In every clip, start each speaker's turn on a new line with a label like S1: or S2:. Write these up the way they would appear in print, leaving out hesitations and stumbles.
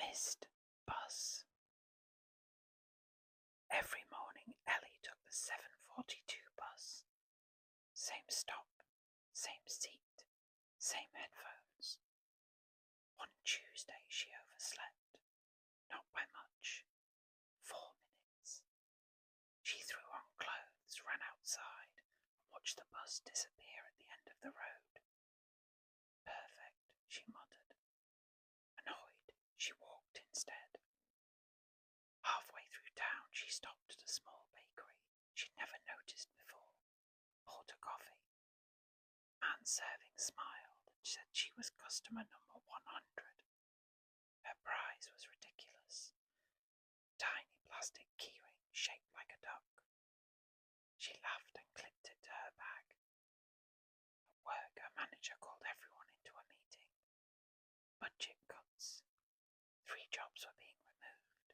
S1: Missed bus. Every morning Ellie took the 7:42 bus. Same stop, same seat, same headphones. One Tuesday she overslept. Not by much. 4 minutes. She threw on clothes, ran outside, and watched the bus disappear at the end of the road. Perfect, she muttered. Annoyed, she walked instead. Halfway through town she stopped at a small bakery she'd never noticed before, bought a coffee. Man serving smiled and said she was customer number 100. Her prize was ridiculous. Tiny plastic keyring shaped like a duck. She laughed and clipped it to her bag. At work, her manager called everyone into a meeting. Budget cuts. 3 jobs were being removed.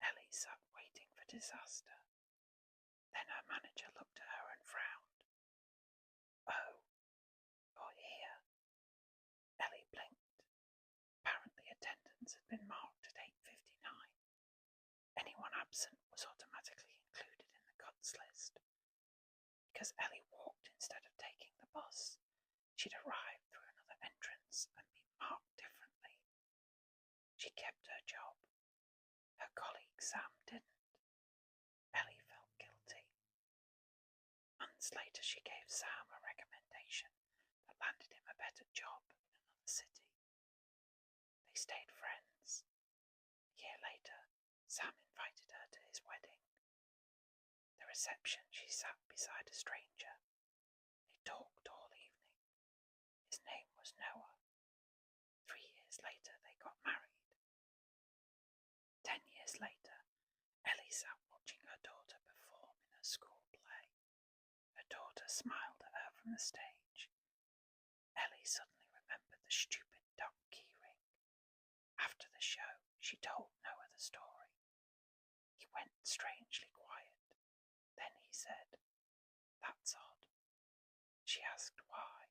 S1: Ellie sat waiting for disaster. Then her manager looked at her and frowned. Oh, you're here. Ellie blinked. Apparently attendance had been marked at 8:59. Anyone absent was automatically included in the cuts list. Because Ellie walked instead of taking the bus, she'd arrived through another entrance and been marked differently. She kept her job. Her colleague Sam didn't. Ellie felt guilty. Months later she gave Sam a recommendation that landed him a better job in another city. They stayed friends. A year later, Sam invited her to his wedding. At the reception she sat beside a stranger. They talked all evening. His name was Noah. 3 years later they got married. 10 years later, Ellie sat watching her daughter perform in a school play. Her daughter smiled at her from the stage. Ellie suddenly remembered the stupid duck keyring. After the show, she told Noah the story. He went strangely quiet. Then he said, "That's odd." She asked why.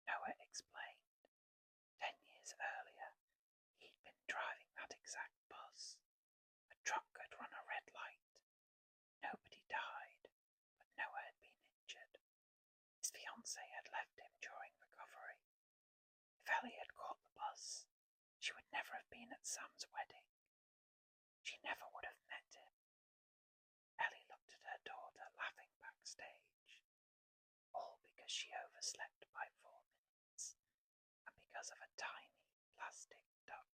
S1: Noah explained. 10 years earlier, he'd been driving that exact bus. A truck had run a red light. Nobody died, but Noah had been injured. His fiancée had left him during recovery. If Ellie had caught the bus, she would never have been at Sam's wedding. She never would have met him. Ellie looked at her daughter laughing backstage. All because she overslept by 4 minutes, and because of a tiny plastic duck.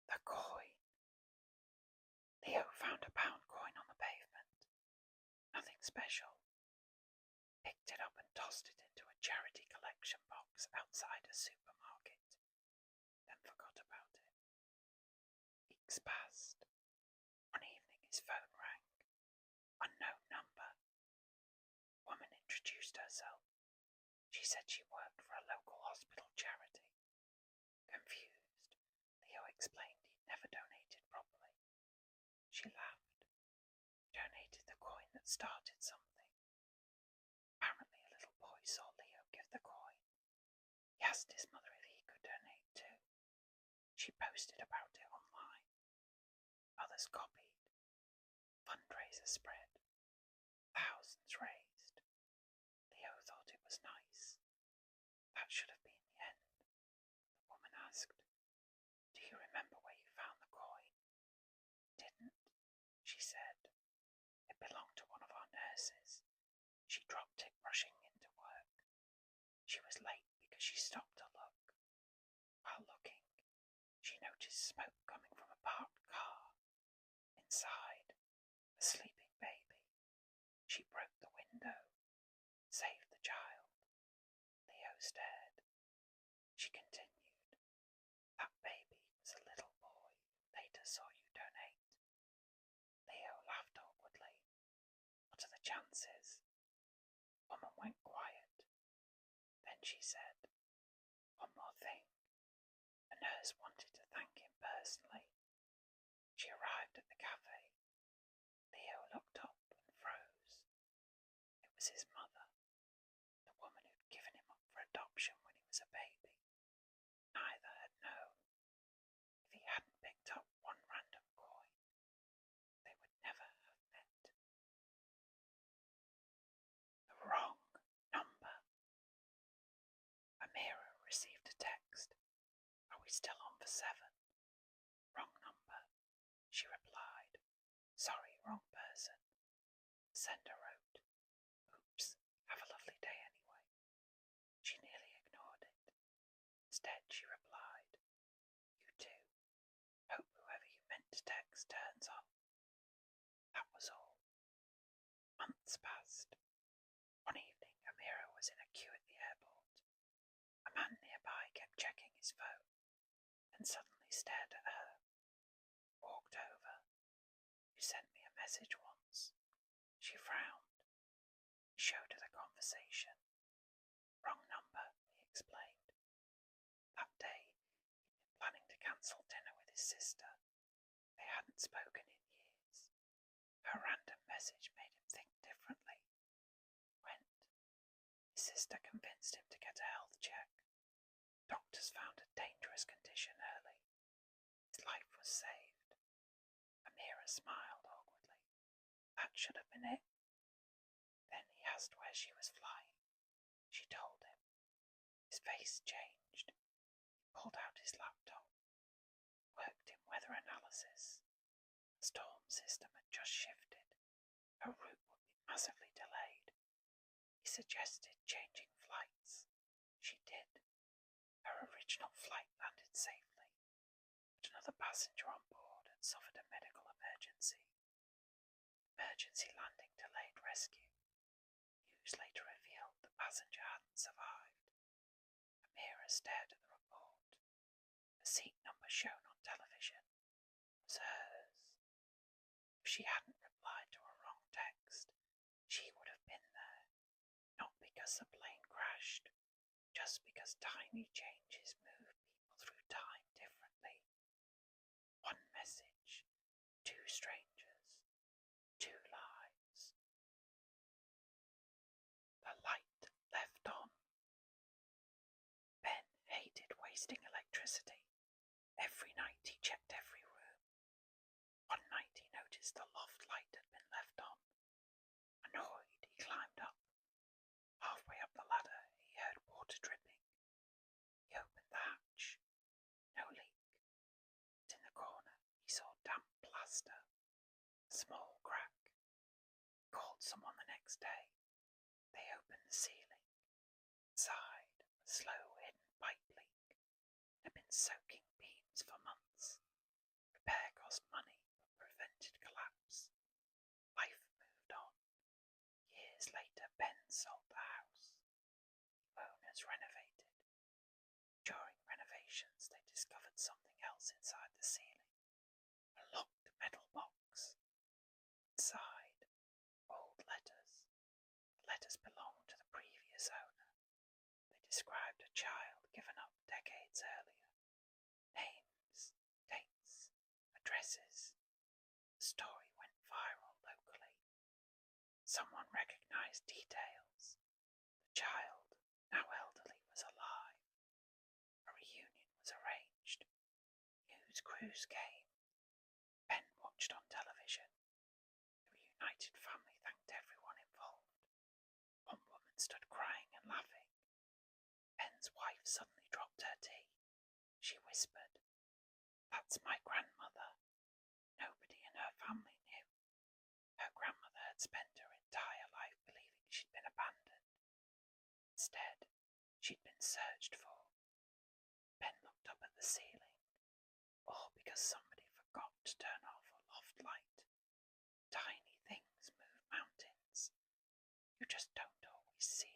S1: The coin. Leo found a pound coin on the pavement. Nothing special. Picked it up and tossed it into a charity collection box outside a supermarket. Then forgot about it. Weeks passed. One evening his phone rang. Unknown number. A woman introduced herself. She said she worked for a local hospital charity. Confused, Leo explained he'd never donated properly. She laughed. Donated the coin that started something. Apparently a little boy saw Leo give the coin. He asked his mother if he could donate too. She posted about it online. Others copied. Fundraiser spread. Thousands raised. Leo thought it was nice. That should have been the end. The woman asked, "Do you remember where you found the coin?" "Didn't," she said. "It belonged to one of our nurses. She dropped it rushing into work. She was late because she stopped to look. While looking, she noticed smoke coming from a parked car. Inside, a sleeping baby. She broke the window, saved the child." Leo stared. She continued, "That baby was a little boy who later saw you donate." Leo laughed awkwardly. "What are the chances?" The woman went quiet. Then she said, "One more thing. A nurse wanted to thank him personally." She arrived at the cafe. Leo looked up and froze. It was his mother, the woman who'd given him up for adoption when he was a baby. Neither had known received a text. Are we still on for 7? Wrong number, she replied. Sorry, wrong person. The sender wrote, Oops, have a lovely day anyway. She nearly ignored it. Instead, she replied, You too. Hope whoever you meant to text turns up. That was all. Months passed. One evening, Amira was in a queue at the airport. A man nearby kept checking his phone, and suddenly stared at her. Walked over. You sent me a message once. She frowned. He showed her the conversation. Wrong number, he explained. That day, he'd been planning to cancel dinner with his sister. They hadn't spoken in years. Her random message made him think differently. Went. His sister convinced him to get a health check. Doctors found a dangerous condition early. His life was saved. Amira smiled awkwardly. That should have been it. Then he asked where she was flying. She told him. His face changed. He pulled out his laptop. Worked in weather analysis. The storm system had just shifted. Her route would be massively delayed. He suggested changing flights. She did. Her original flight landed safely, but another passenger on board had suffered a medical emergency. Emergency landing delayed rescue. News later revealed the passenger hadn't survived. Amira stared at the report. The seat number shown on television was hers. If she hadn't replied to a wrong text, she would have been there. Not because the plane crashed, just because tiny changes move people through time differently. One message, 2 strangers, 2 lives. The light left on. Ben hated wasting electricity. Every night he checked every room. One night he noticed the loft light had been left on. Annoyed, he climbed up. Halfway up the ladder, he heard water dripping. He opened the hatch. No leak. But in the corner, he saw damp plaster. A small crack. He called someone the next day. They opened the ceiling. Inside, a slow hidden pipe leak. It had been soaking beams for months. Repair cost money, but prevented collapse. Life moved on. Years later, Ben sold the house. The owners renovated. During renovations, they discovered something else inside the ceiling. A locked metal box. Inside, old letters. The letters belonged to the previous owner. They described a child given up decades earlier. Names, dates, addresses. The story went viral locally. Someone recognized details. The child, now elderly, was alive. A reunion was arranged. News crews came. Ben watched on television. The reunited family thanked everyone involved. One woman stood crying and laughing. Ben's wife suddenly dropped her tea. She whispered, That's my grandmother. Nobody in her family knew. Her grandmother had spent her entire life believing she'd been abandoned. Instead, she'd been searched for. Ben looked up at the ceiling, all because somebody forgot to turn off a loft light. Tiny things move mountains. You just don't always see